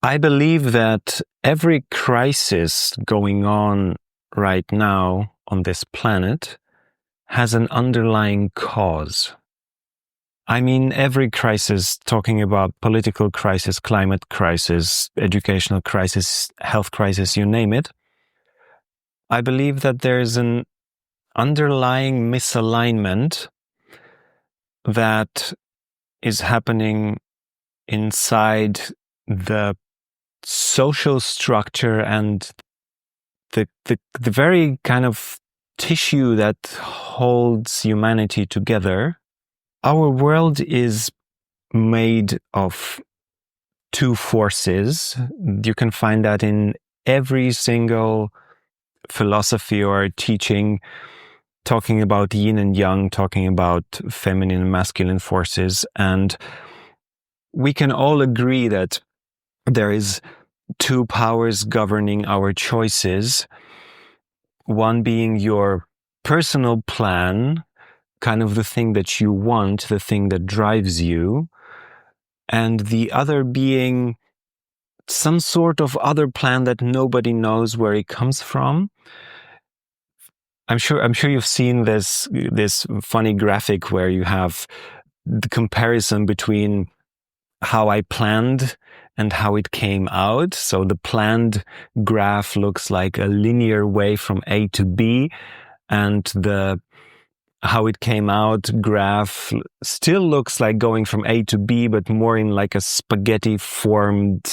I believe that every crisis going on right now on this planet has an underlying cause. I mean, every crisis, talking about political crisis, climate crisis, educational crisis, health crisis, you name it, I believe that there's an underlying misalignment that is happening inside the social structure and the very kind of tissue that holds humanity together. Our world is made of two forces. You can find that in every single philosophy or teaching, talking about yin and yang, talking about feminine and masculine forces. And we can all agree that there is two powers governing our choices. One being your personal plan, kind of the thing that you want, the thing that drives you. And the other being some sort of other plan that nobody knows where it comes from. I'm sure you've seen this funny graphic where you have the comparison between how I planned and how it came out. So the planned graph looks like a linear way from A to B, and the how it came out graph still looks like going from A to B, but more in like a spaghetti formed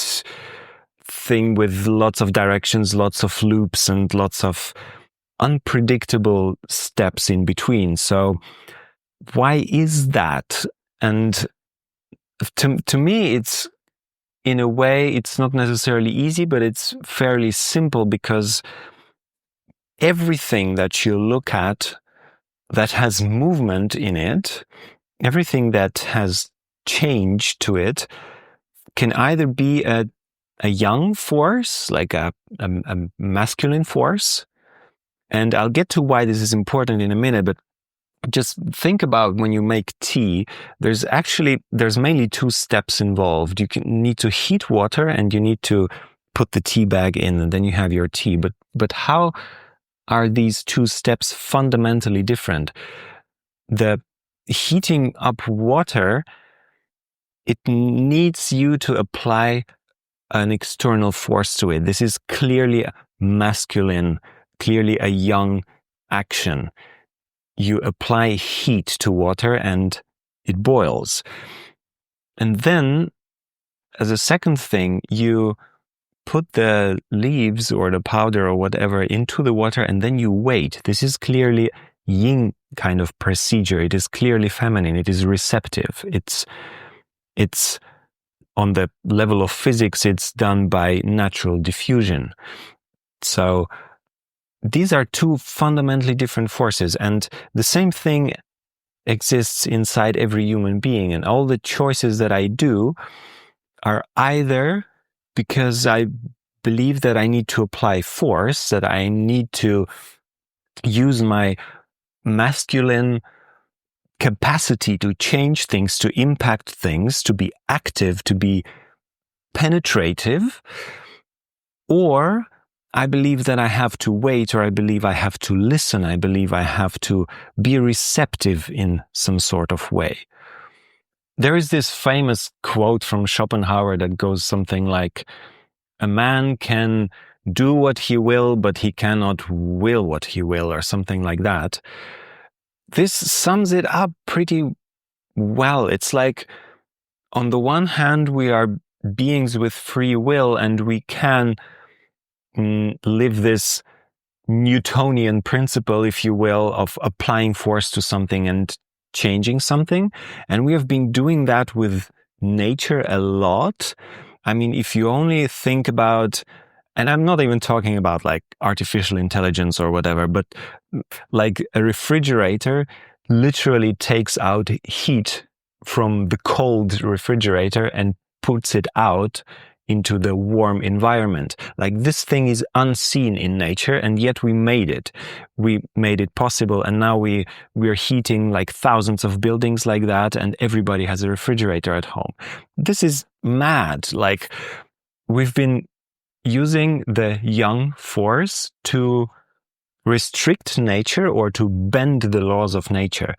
thing with lots of directions, lots of loops, and lots of unpredictable steps in between. So why is that? And to me, it's, in a way, it's not necessarily easy, but it's fairly simple, because everything that you look at that has movement in it, everything that has change to it, can either be a yang force, like a masculine force. And I'll get to why this is important in a minute, but just think about when you make tea, there's mainly two steps involved. You need to heat water and you need to put the tea bag in, and then you have your tea. But how are these two steps fundamentally different? The heating up water, it needs you to apply an external force to it. This is clearly masculine, clearly a yang action. You apply heat to water and it boils. And then, as a second thing, you put the leaves or the powder or whatever into the water, and then you wait. This is clearly yin kind of procedure. It is clearly feminine. It is receptive. It's on the level of physics, it's done by natural diffusion. So these are two fundamentally different forces, and the same thing exists inside every human being. And all the choices that I do are either because I believe that I need to apply force, that I need to use my masculine capacity to change things, to impact things, to be active, to be penetrative, or I believe that I have to wait, or I believe I have to listen, I believe I have to be receptive in some sort of way. There is this famous quote from Schopenhauer that goes something like, "A man can do what he will, but he cannot will what he will," or something like that. This sums it up pretty well. It's like, on the one hand, we are beings with free will, and we can live this Newtonian principle, if you will, of applying force to something and changing something. And we have been doing that with nature a lot. I mean, if you only think about, and I'm not even talking about like artificial intelligence or whatever, but like a refrigerator literally takes out heat from the cold refrigerator and puts it out into the warm environment. Like, this thing is unseen in nature, and yet we made it. We made it possible, and now we're heating like thousands of buildings like that, and everybody has a refrigerator at home. This is mad. Like, we've been using the yang force to restrict nature or to bend the laws of nature.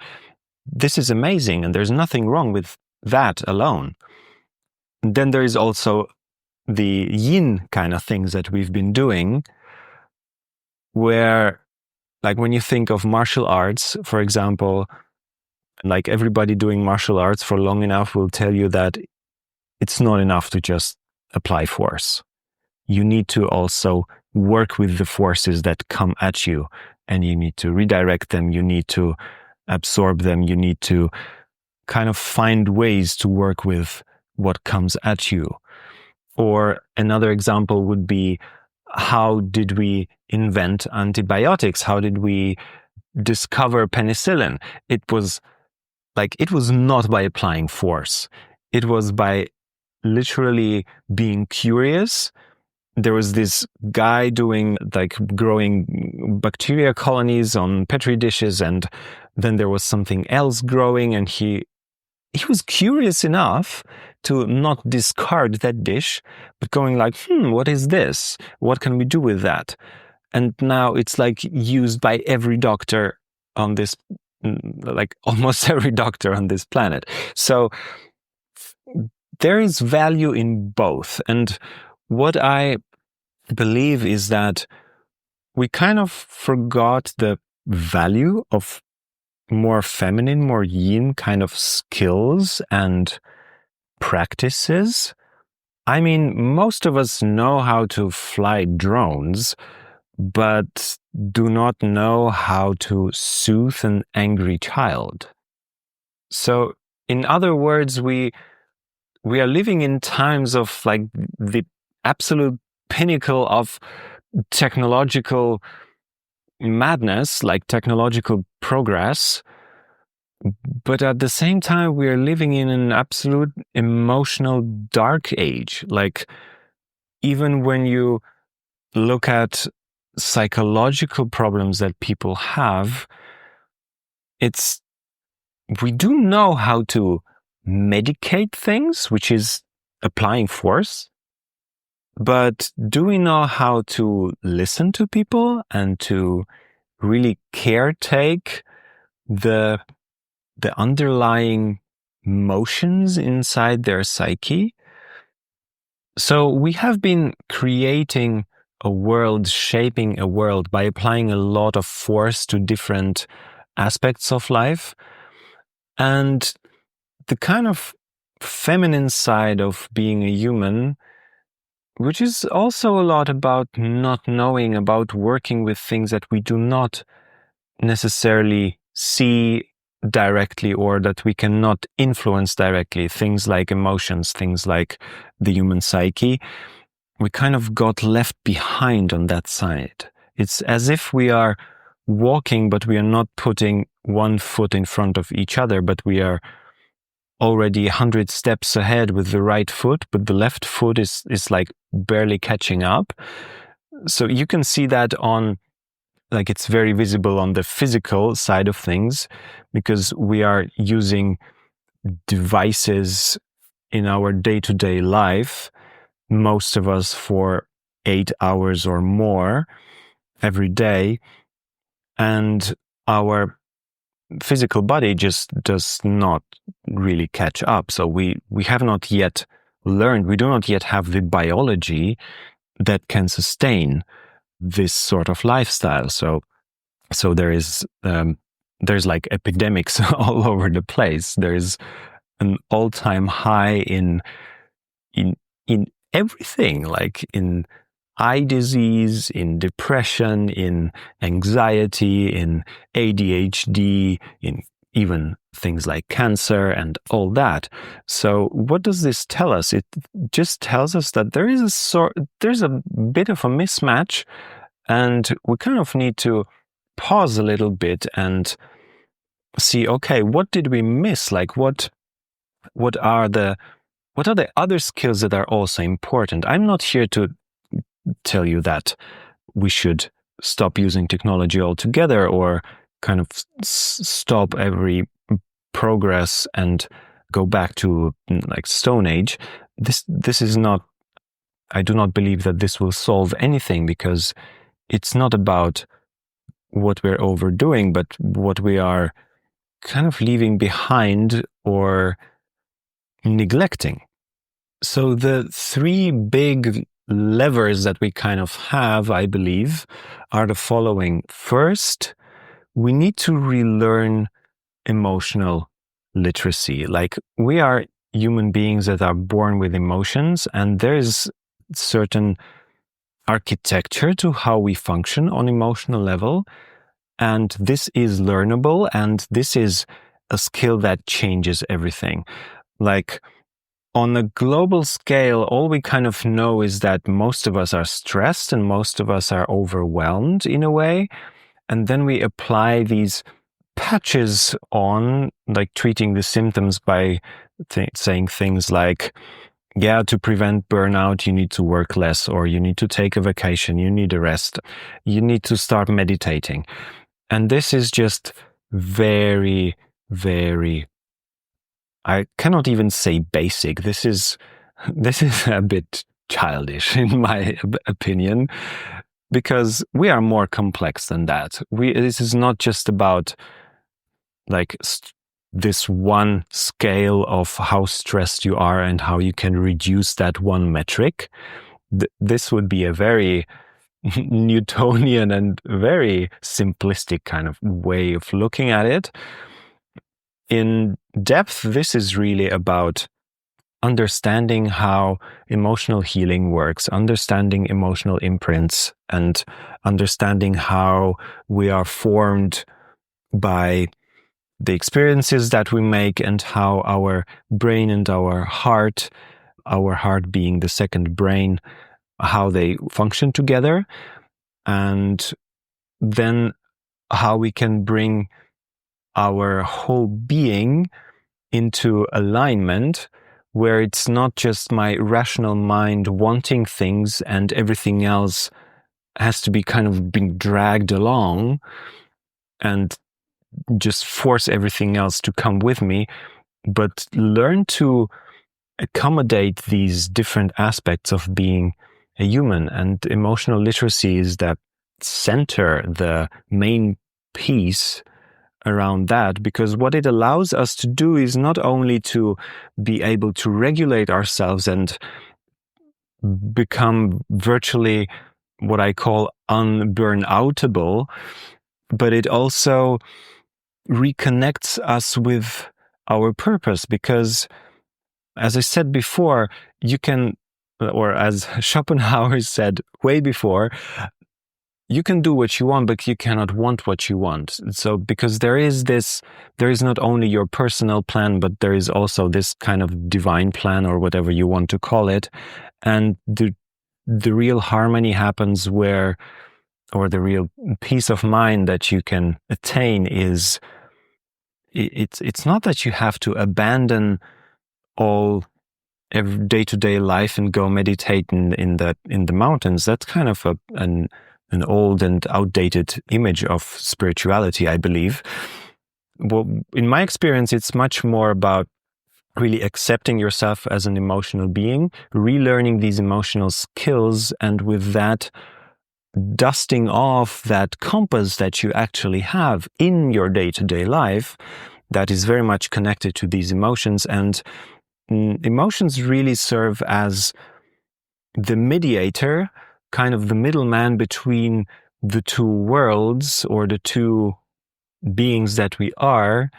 This is amazing, and there's nothing wrong with that alone. Then there is also the yin kind of things that we've been doing, where, like, when you think of martial arts, for example, like, everybody doing martial arts for long enough will tell you that it's not enough to just apply force. You need to also work with the forces that come at you, and you need to redirect them. You need to absorb them. You need to kind of find ways to work with what comes at you. Or another example would be, how did we invent antibiotics? How did we discover penicillin? It was not by applying force. It was by literally being curious. There was this guy growing bacteria colonies on petri dishes, and then there was something else growing, and he was curious enough to not discard that dish, but going like, what is this? What can we do with that? And now it's like used by every doctor on this, like almost every doctor on this planet. So there is value in both. And what I believe is that we kind of forgot the value of more feminine, more yin kind of skills and practices. I mean, most of us know how to fly drones, but do not know how to soothe an angry child. So, in other words, we are living in times of like the absolute pinnacle of technological madness, like technological progress. But at the same time, we are living in an absolute emotional dark age. Like, even when you look at psychological problems that people have, we do know how to medicate things, which is applying force. But do we know how to listen to people and to really caretake the underlying motions inside their psyche? So we have been creating a world, shaping a world by applying a lot of force to different aspects of life. And the kind of feminine side of being a human, which is also a lot about not knowing, about working with things that we do not necessarily see directly or that we cannot influence directly, things like emotions, things like the human psyche, we kind of got left behind on that side. It's as if we are walking, but we are not putting one foot in front of each other, but we are already 100 steps ahead with the right foot, but the left foot is like barely catching up. So you can see that like, it's very visible on the physical side of things, because we are using devices in our day-to-day life, most of us for 8 hours or more every day, and our physical body just does not really catch up. So we have not yet learned, we do not yet have the biology that can sustain this sort of lifestyle. So there's like epidemics all over the place. There's an all-time high in everything, like in eye disease, in depression, in anxiety, in ADHD, in even things like cancer and all that. So what does this tell us? It just tells us that there's a bit of a mismatch, and we kind of need to pause a little bit and see, okay, what did we miss? Like, what are the other skills that are also important? I'm not here to tell you that we should stop using technology altogether or kind of stop every progress and go back to like Stone Age. This is not I do not believe that this will solve anything, because it's not about what we're overdoing, but what we are kind of leaving behind or neglecting. So the three big levers that we kind of have, I believe, are the following. First, we need to relearn emotional literacy. Like, we are human beings that are born with emotions, and there's certain architecture to how we function on emotional level. And this is learnable, and this is a skill that changes everything. Like, on a global scale, all we kind of know is that most of us are stressed and most of us are overwhelmed in a way. And then we apply these patches on, like treating the symptoms by saying things like, yeah, to prevent burnout, you need to work less, or you need to take a vacation, you need a rest, you need to start meditating. And this is just very, very, I cannot even say basic. This is a bit childish, in my opinion, because we are more complex than that. This is not just about like this one scale of how stressed you are and how you can reduce that one metric. This would be a very Newtonian and very simplistic kind of way of looking at it. In depth, this is really about understanding how emotional healing works, understanding emotional imprints, and understanding how we are formed by the experiences that we make, and how our brain and our heart being the second brain, how they function together, and then how we can bring our whole being into alignment, where it's not just my rational mind wanting things and everything else has to be kind of being dragged along and just force everything else to come with me, but learn to accommodate these different aspects of being a human. And emotional literacy is that center, the main piece around that, because what it allows us to do is not only to be able to regulate ourselves and become virtually what I call unburnoutable, but it also reconnects us with our purpose. Because, as I said before, you can, or as Schopenhauer said way before, you can do what you want, but you cannot want what you want. So, because there is not only your personal plan, but there is also this kind of divine plan, or whatever you want to call it. And the real harmony happens where, or the real peace of mind that you can attain is, it's not that you have to abandon all day-to-day life and go meditate in the mountains. That's kind of an old and outdated image of spirituality, I believe. Well, in my experience, it's much more about really accepting yourself as an emotional being, relearning these emotional skills, and with that, dusting off that compass that you actually have in your day-to-day life that is very much connected to these emotions. And emotions really serve as the mediator, kind of the middleman between the two worlds, or the two beings that we are,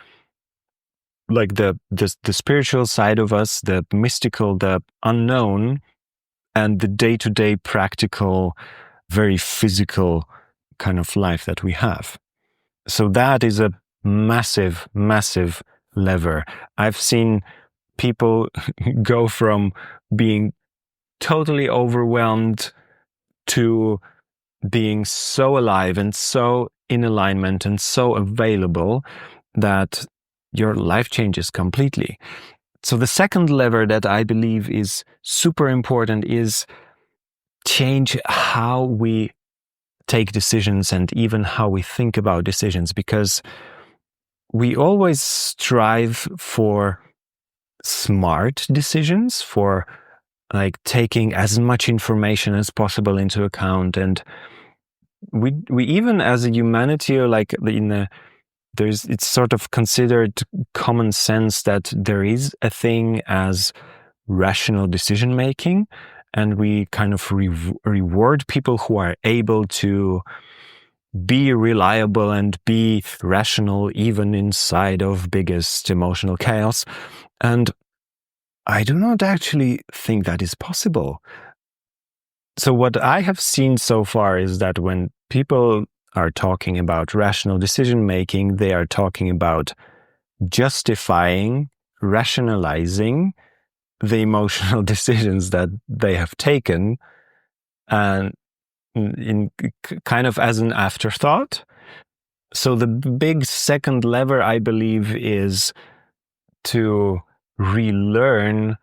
like the spiritual side of us, the mystical, the unknown, and the day-to-day practical, very physical kind of life that we have. So that is a massive, massive lever. I've seen people go from being totally overwhelmed to being so alive and so in alignment and so available that your life changes completely. So the second lever that I believe is super important is change how we take decisions and even how we think about decisions, because we always strive for smart decisions, for like taking as much information as possible into account. And we even as a humanity are like it's sort of considered common sense that there is a thing as rational decision making, and we kind of reward people who are able to be reliable and be rational even inside of biggest emotional chaos. And I do not actually think that is possible. So what I have seen so far is that when people are talking about rational decision making, they are talking about justifying, rationalizing the emotional decisions that they have taken, and in kind of as an afterthought. So the big second lever, I believe, is to relearn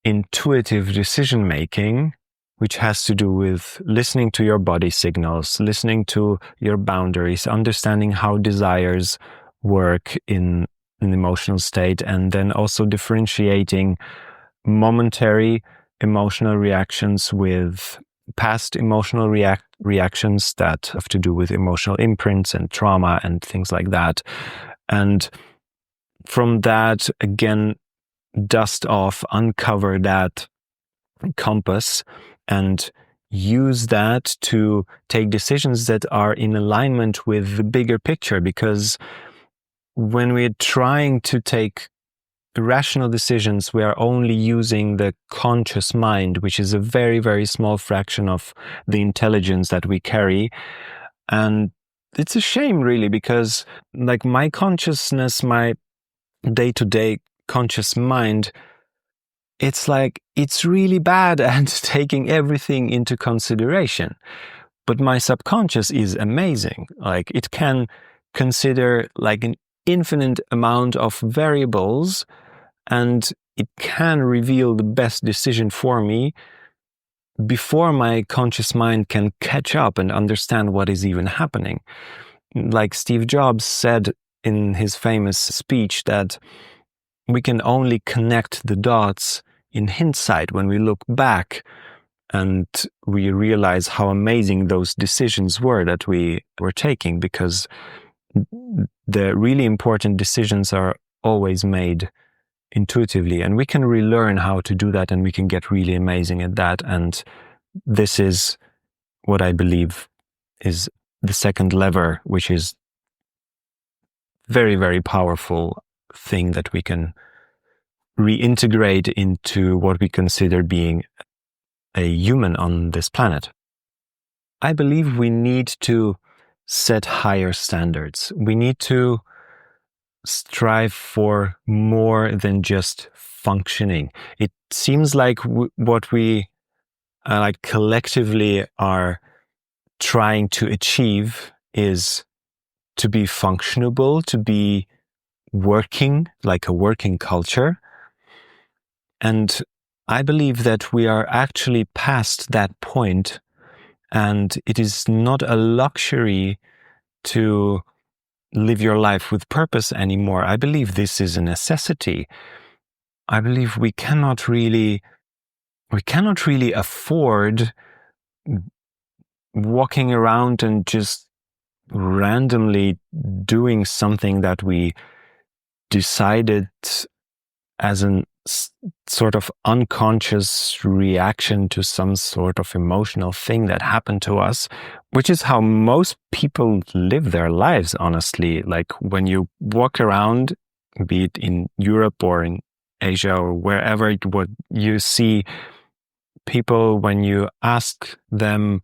intuitive decision making, which has to do with listening to your body signals, listening to your boundaries, understanding how desires work in an emotional state, and then also differentiating momentary emotional reactions with past emotional reactions that have to do with emotional imprints and trauma and things like that. And from that, again, dust off, uncover that compass, and use that to take decisions that are in alignment with the bigger picture. Because when we're trying to take rational decisions, we are only using the conscious mind, which is a very, very small fraction of the intelligence that we carry. And it's a shame, really, because like my consciousness, my day-to-day conscious mind, it's like it's really bad at taking everything into consideration. But my subconscious is amazing. Like it can consider like an infinite amount of variables, and it can reveal the best decision for me before my conscious mind can catch up and understand what is even happening. Like Steve Jobs said in his famous speech that we can only connect the dots in hindsight, when we look back and we realize how amazing those decisions were that we were taking, because the really important decisions are always made intuitively, and we can relearn how to do that, and we can get really amazing at that. And this is what I believe is the second lever, which is very, very powerful thing that we can reintegrate into what we consider being a human on this planet. I believe we need to set higher standards. We need to strive for more than just functioning. It seems like what we like collectively are trying to achieve is to be functionable, to be working, like a working culture. And I believe that we are actually past that point, and it is not a luxury to live your life with purpose anymore. I believe this is a necessity. I believe we cannot really afford walking around and just randomly doing something that we decided as an sort of unconscious reaction to some sort of emotional thing that happened to us, which is how most people live their lives, honestly. Like when you walk around, be it in Europe or in Asia or wherever, what you see people, when you ask them,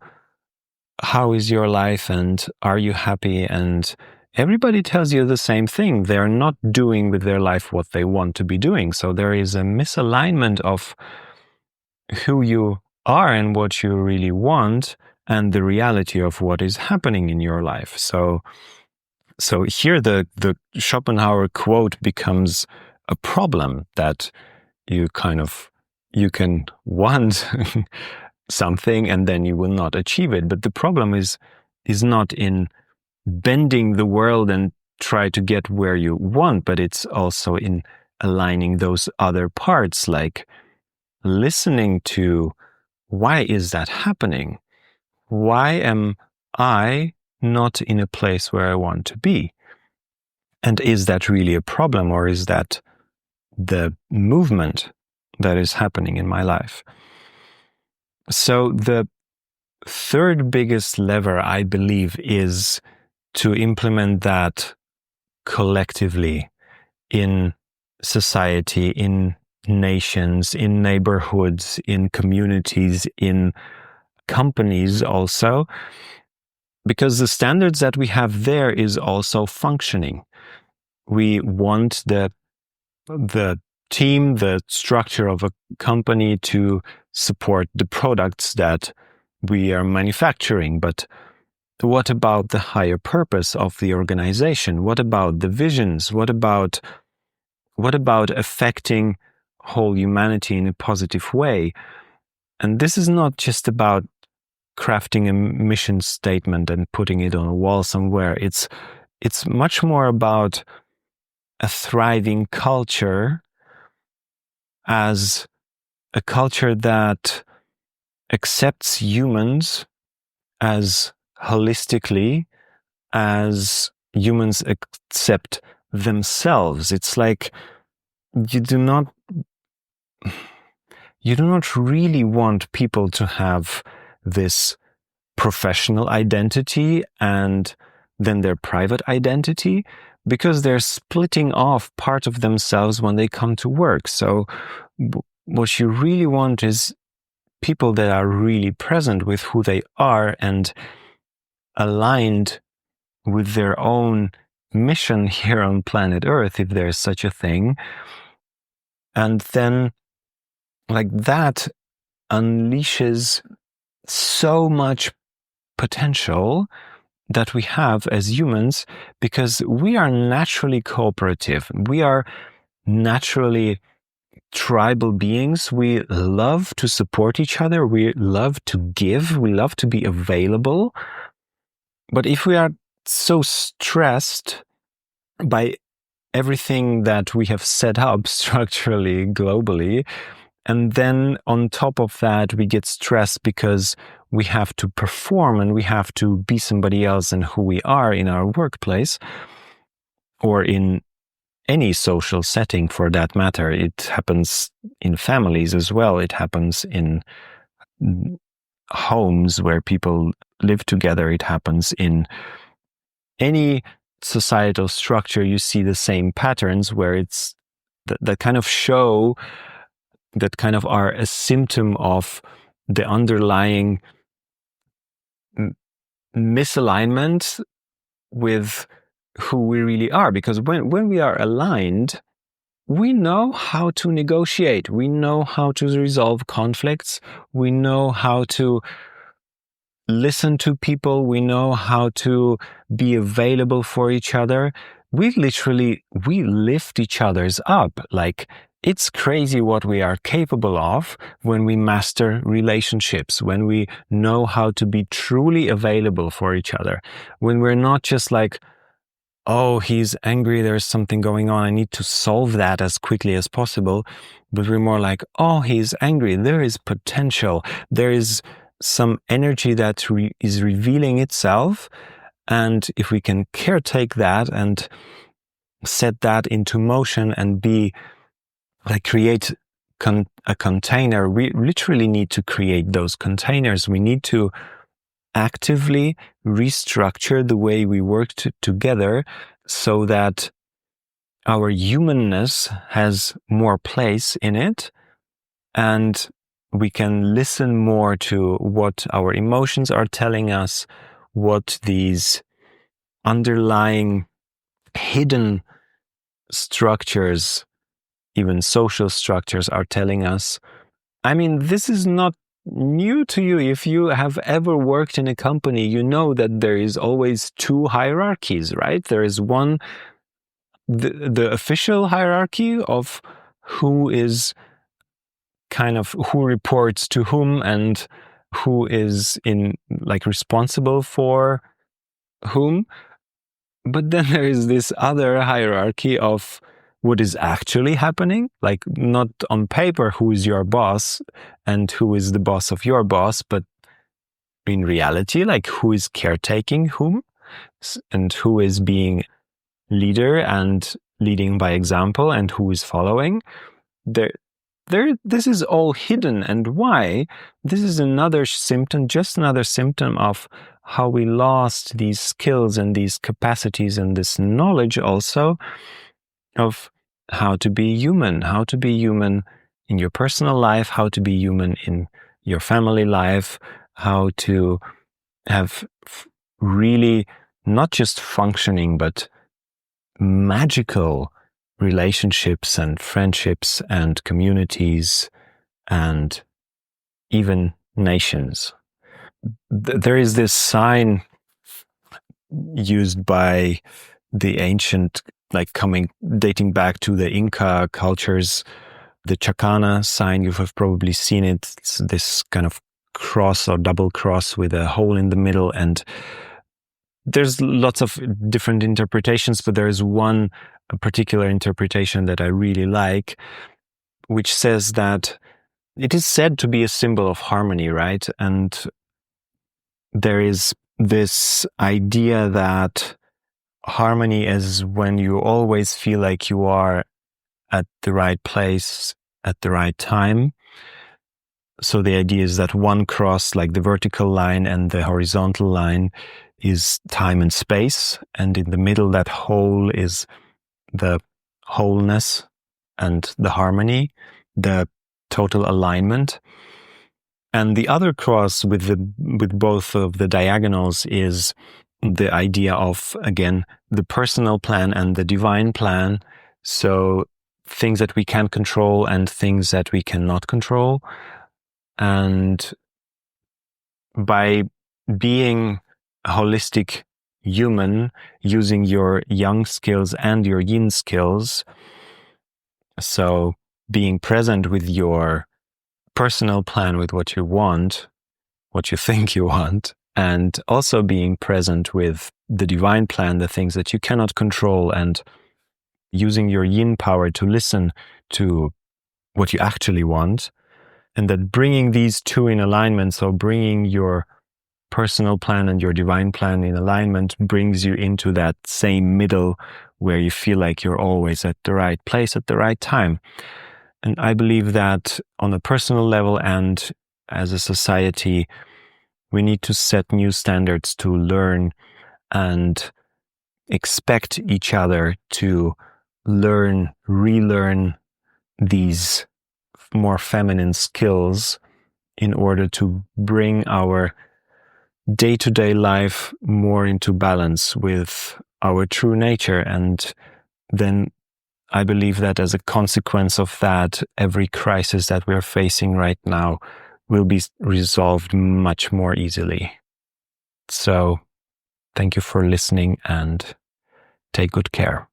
how is your life and are you happy? And everybody tells you the same thing. They're not doing with their life what they want to be doing. So there is a misalignment of who you are and what you really want and the reality of what is happening in your life. So here the Schopenhauer quote becomes a problem, that you can want something and then you will not achieve it. But the problem is not in bending the world and try to get where you want, but it's also in aligning those other parts, like listening to why is that happening? Why am I not in a place where I want to be? And is that really a problem, or is that the movement that is happening in my life? So the third biggest lever, I believe, is to implement that collectively in society, in nations, in neighborhoods, in communities, in companies also, because the standards that we have there is also functioning. We want the team, the structure of a company to support the products that we are manufacturing. But what about the higher purpose of the organization? What about the visions? What about affecting whole humanity in a positive way? And this is not just about crafting a mission statement and putting it on a wall somewhere. It's much more about a thriving culture as a culture that accepts humans as holistically as humans accept themselves. It's like you do not really want people to have this professional identity and then their private identity, because they're splitting off part of themselves when they come to work. So what you really want is people that are really present with who they are and aligned with their own mission here on planet Earth, if there's such a thing. And then like that unleashes so much potential that we have as humans, because we are naturally cooperative. We are naturally tribal beings. We love to support each other. We love to give. We love to be available. But if we are so stressed by everything that we have set up structurally, globally, and then on top of that, we get stressed because we have to perform and we have to be somebody else than who we are in our workplace or in any social setting for that matter. It happens in families as well. It happens in homes where people live together. It happens in any societal structure. You see the same patterns where it's that kind of show that kind of are a symptom of the underlying misalignment with who we really are. Because when we are aligned, we know how to negotiate. We know how to resolve conflicts. We know how to listen to people. We know how to be available for each other. We lift each other's up. Like, it's crazy what we are capable of when we master relationships, when we know how to be truly available for each other, when we're not just like, oh, he's angry, there's something going on, I need to solve that as quickly as possible. But we're more like, oh, he's angry, there is potential, there is some energy that is revealing itself. And if we can caretake that and set that into motion and create a container, we literally need to create those containers. We need to actively restructure the way we work together so that our humanness has more place in it, and we can listen more to what our emotions are telling us, what these underlying hidden structures, even social structures, are telling us. I mean, this is not new to you. If you have ever worked in a company, you know that there is always two hierarchies, right? There is one, the official hierarchy of who is who reports to whom and who is responsible for whom. But then there is this other hierarchy of what is actually happening, like not on paper who is your boss and who is the boss of your boss, but in reality, like who is caretaking whom and who is being leader and leading by example and who is following. This is all hidden. And why? This is another symptom, just another symptom of how we lost these skills and these capacities and this knowledge also of how to be human in your personal life, how to be human in your family life, how to have really not just functioning, but magical relationships and friendships and communities and even nations. There is this sign used by the ancient, like dating back to the Inca cultures, the Chacana sign. You have probably seen it. It's this kind of cross or double cross with a hole in the middle, and there's lots of different interpretations, but there is one particular interpretation that I really like, which says that it is said to be a symbol of harmony, right? And there is this idea that harmony is when you always feel like you are at the right place at the right time. So the idea is that one cross, like the vertical line and the horizontal line, is time and space. And in the middle, that hole is the wholeness and the harmony, the total alignment. And the other cross with both of the diagonals is the idea of, again, the personal plan and the divine plan. So things that we can control and things that we cannot control. And by being a holistic human, using your yang skills and your yin skills, so being present with your personal plan, with what you want, what you think you want, and also being present with the divine plan, the things that you cannot control, and using your yin power to listen to what you actually want. And that bringing these two in alignment, so bringing your personal plan and your divine plan in alignment, brings you into that same middle where you feel like you're always at the right place at the right time. And I believe that on a personal level and as a society, we need to set new standards to learn and expect each other to relearn these more feminine skills in order to bring our day-to-day life more into balance with our true nature. And then I believe that as a consequence of that, every crisis that we're facing right now will be resolved much more easily. So thank you for listening and take good care.